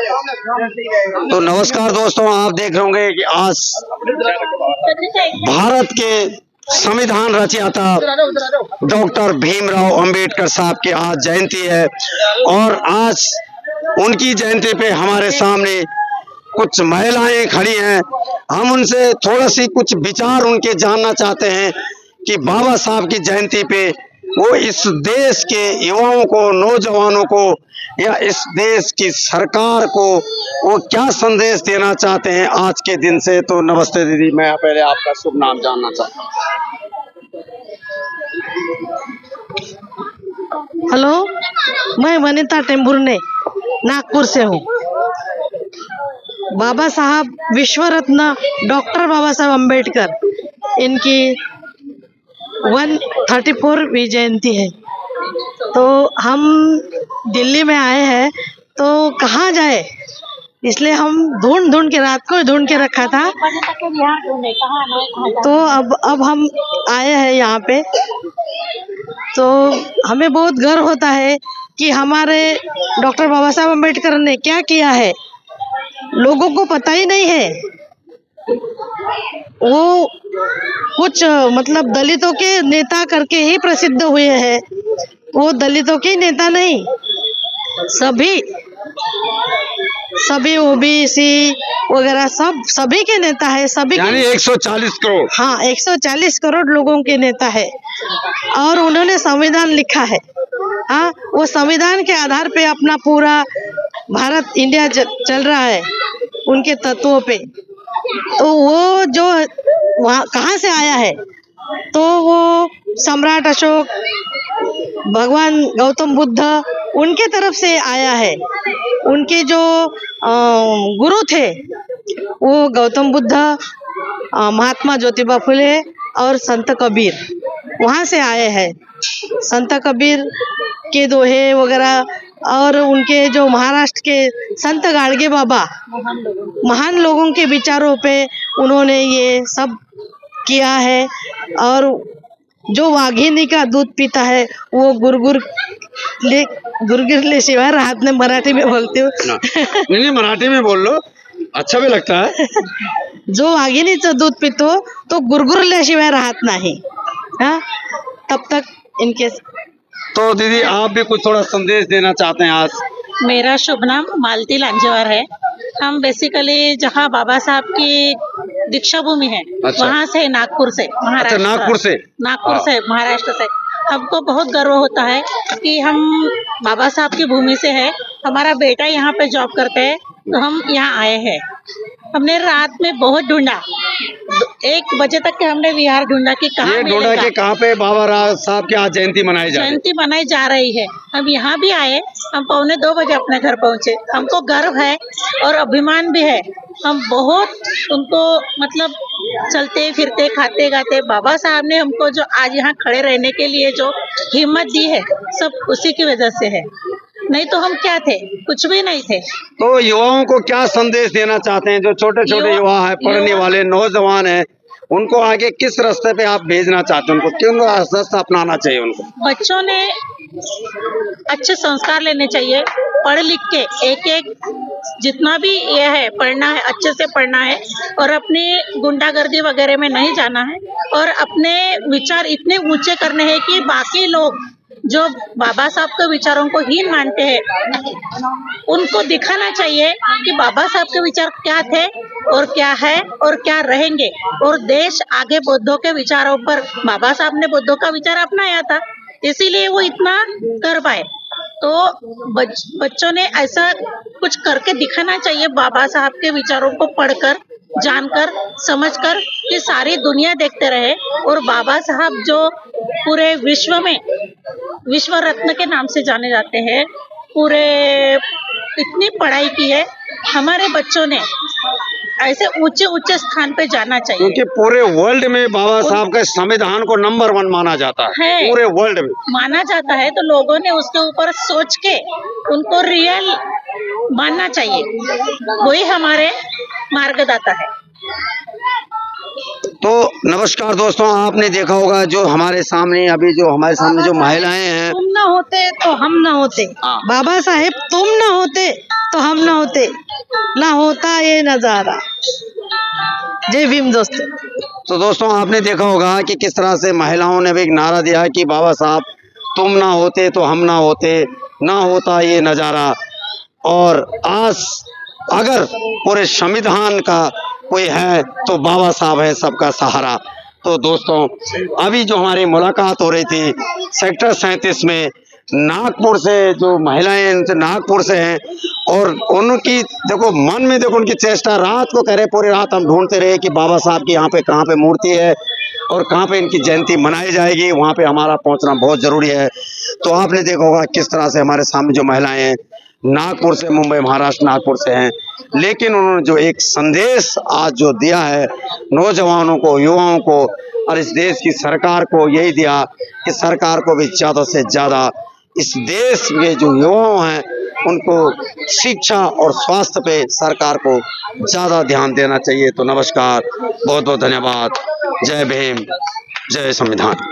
तो नमस्कार दोस्तों, आप देख रहे होंगे कि आज भारत के संविधान रचयिता डॉक्टर भीमराव अंबेडकर साहब की आज जयंती है और आज उनकी जयंती पे हमारे सामने कुछ महिलाएं खड़ी हैं। हम उनसे थोड़ा सी कुछ विचार उनके जानना चाहते हैं कि बाबा साहब की जयंती पे वो इस देश के युवाओं को, नौजवानों को या इस देश की सरकार को वो क्या संदेश देना चाहते हैं आज के दिन से। तो नमस्ते दीदी, मैं पहले आपका शुभ नाम जानना चाहता हूँ। हेलो, मैं वनिता टेम्बुर्ने नागपुर से हूँ। बाबा साहब विश्व रत्न डॉक्टर बाबा साहब अम्बेडकर, इनकी 134वीं जयंती है। तो हम दिल्ली में आए हैं, तो कहाँ जाए, इसलिए हम ढूंढ के रात को ढूंढ के रखा था। तो अब हम आए हैं यहाँ पे। तो हमें बहुत गर्व होता है कि हमारे डॉक्टर बाबा साहब अम्बेडकर ने क्या किया है, लोगों को पता ही नहीं है। वो कुछ मतलब दलितों के नेता करके ही प्रसिद्ध हुए हैं। वो दलितों के नेता नहीं, सभी ओबीसी वगैरह सभी के नेता है। सभी यानी 140 करोड़। हाँ, 140 करोड़ लोगों के नेता है और उन्होंने संविधान लिखा है। हाँ, वो संविधान के आधार पे अपना पूरा भारत इंडिया चल रहा है उनके तत्वों पे। तो वो जो वहाँ कहाँ से आया है, तो वो सम्राट अशोक, भगवान गौतम बुद्ध, उनके तरफ से आया है। उनके जो गुरु थे वो गौतम बुद्ध, महात्मा ज्योतिबा फुले और संत कबीर, वहाँ से आए हैं। संत कबीर के दोहे वगैरह और उनके जो महाराष्ट्र के संत गाडगे बाबा, महान लोगों के विचारों पे उन्होंने ये सब किया है। और जो वाघिनी का दूध पीता है वो गुरगुरले शिवाय राहत ने, मराठी में बोलती हूँ। नहीं, मराठी में बोल लो, अच्छा भी लगता है। जो वाघिनीचं दूध पितो तो गुरगुरले शिवाय राहत नहीं। हाँ, तब तक इनके। तो दीदी, आप भी कुछ थोड़ा संदेश देना चाहते हैं आज? मेरा शुभ नाम मालती लांजेवार है। हम बेसिकली जहाँ बाबा साहब की दीक्षा भूमि है, अच्छा। वहाँ से, नागपुर से, महाराष्ट्र। अच्छा, नागपुर से, महाराष्ट्र से। हमको बहुत गर्व होता है कि हम बाबा साहब की भूमि से है। हमारा बेटा यहाँ पे जॉब करते हैं, तो हम यहाँ आए हैं। हमने रात में बहुत ढूंढा, 1 बजे तक के हमने विहार ढूंढा कि कहाँ मिलेगा। ढूंढा कि कहाँ पे बाबा साहब की आज जयंती मनाई जा रही है। हम यहाँ भी आए, हम 1:45 बजे अपने घर पहुँचे। हमको गर्व है और अभिमान भी है। हम बहुत उनको मतलब चलते फिरते खाते गाते, बाबा साहब ने हमको जो आज यहाँ खड़े रहने के लिए जो हिम्मत दी है, सब उसी की वजह से है। नहीं तो हम क्या थे, कुछ भी नहीं थे। तो युवाओं को क्या संदेश देना चाहते हैं, जो छोटे छोटे युवा है, पढ़ने वाले नौजवान हैं, उनको आगे किस रास्ते पे आप भेजना चाहते हैं? उनको क्यों रास्ता अपनाना चाहिए? उनको बच्चों ने अच्छे संस्कार लेने चाहिए, पढ़ लिख के एक जितना भी ये है पढ़ना है, अच्छे से पढ़ना है और अपनी गुंडागर्दी वगैरह में नहीं जाना है और अपने विचार इतने ऊंचे करने हैं कि बाकी लोग जो बाबा साहब के विचारों को हीन मानते हैं, उनको दिखाना चाहिए कि बाबा साहब के विचार क्या थे और क्या है और क्या रहेंगे। और देश आगे बुद्धों के विचारों पर, बाबा साहब ने बुद्धों का विचार अपनाया था, इसीलिए वो इतना कर पाए। तो बच्चों ने ऐसा कुछ करके दिखाना चाहिए, बाबा साहब के विचारों को पढ़कर, जानकर, समझकर, कि सारी दुनिया देखते रहे। और बाबा साहब जो पूरे विश्व में विश्व रत्न के नाम से जाने जाते हैं, पूरे इतनी पढ़ाई की है, हमारे बच्चों ने ऐसे ऊंचे ऊंचे स्थान पे जाना चाहिए। क्योंकि पूरे वर्ल्ड में बाबा साहब के संविधान को नंबर 1 माना जाता है, पूरे वर्ल्ड में माना जाता है। तो लोगों ने उसके ऊपर सोच के उनको रियल मानना चाहिए, वही हमारे मार्गदाता है। तो नमस्कार दोस्तों, आपने देखा होगा जो हमारे सामने जो महिलाएं हैं। तुम ना होते तो हम ना होते, बाबा साहेब तुम ना होते तो हम ना होते, ना होता ये नजारा। जय भीम दोस्तों। तो दोस्तों आपने देखा होगा कि किस तरह से महिलाओं ने भी एक नारा दिया है कि बाबा साहब तुम ना होते तो हम ना होते, ना होता ये नज़ारा। और आज अगर पूरे संविधान का कोई है तो बाबा साहब है सबका सहारा। तो दोस्तों अभी जो हमारी मुलाकात हो रही थी सेक्टर 37 में, नागपुर से जो महिलाएं नागपुर से हैं और उनकी देखो मन में देखो उनकी चेष्टा, रात को कह रहे पूरी रात हम ढूंढते रहे कि बाबा साहब की यहाँ पे कहाँ पे मूर्ति है और कहाँ पे इनकी जयंती मनाई जाएगी, वहाँ पे हमारा पहुँचना बहुत ज़रूरी है। तो आपने देखा होगा किस तरह से हमारे सामने जो महिलाएं हैं नागपुर से, मुंबई महाराष्ट्र नागपुर से हैं, लेकिन उन्होंने जो एक संदेश आज जो दिया है नौजवानों को, युवाओं को और इस देश की सरकार को, यही दिया कि सरकार को भी ज़्यादा से ज़्यादा इस देश के जो युवाओं हैं उनको शिक्षा और स्वास्थ्य पे सरकार को ज़्यादा ध्यान देना चाहिए। तो नमस्कार, बहुत बहुत धन्यवाद। जय भीम, जय संविधान।